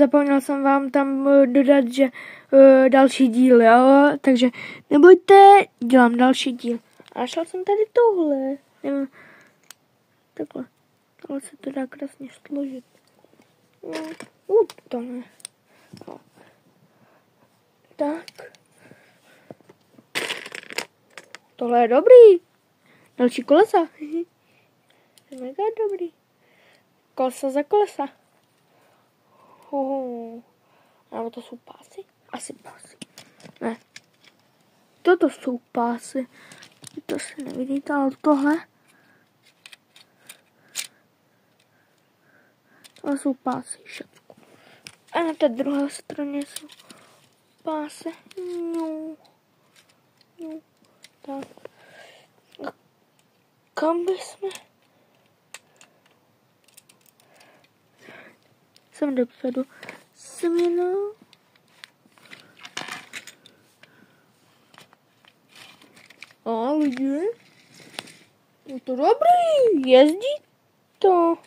zapomněl jsem vám tam dodat, že další díl, jo, takže nebojte, dělám další díl. A našel jsem tady tohle, nevím, takhle, tohle se to dá krásně složit. Tohle. No. Tak. Tohle je dobrý. Další kolesa. Je mega dobrý. Kolesa za kolesa. Nebo to jsou pásy? Asi pásy. Ne. Toto jsou pásy. To se nevidíte, ale tohle. Tohle jsou pásy, šatku. A na té druhé straně jsou pásy. No. Tak. A kam bychom? Jsem dopředu. Semena. A lidi. Je to dobrý. Jezdí to.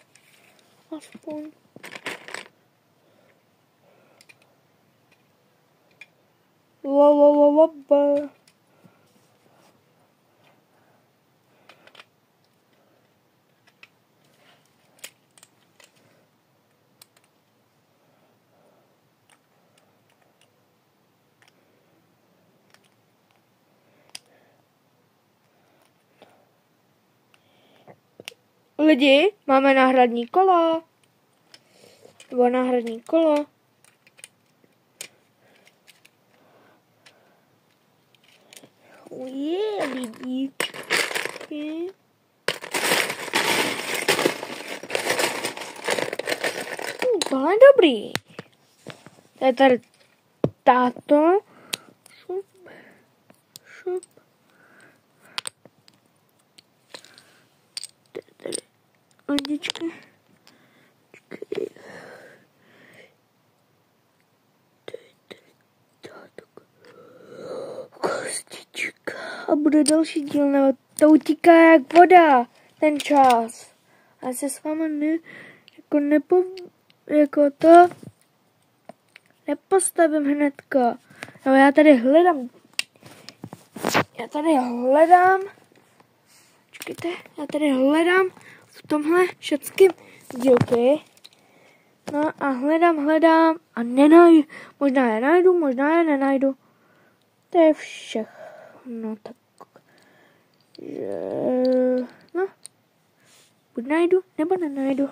Aspoň. La. Lidi, máme náhradní kolo. Nebo náhradní kolo. Lidíčky. Tohle je dobrý. To je tady táto. Šup. Tady lidičky. Kostička. A bude další díl, nebo to utíká jak voda, ten čas. A se s vámi nepostavím hnedka. No, já tady hledám. Počkejte, já tady hledám v tomhle všeckým dílky. No a hledám a nenajdu. Možná je najdu, možná je nenajdu. To je všechno tak. No, buď najdu, nebo nenajdu.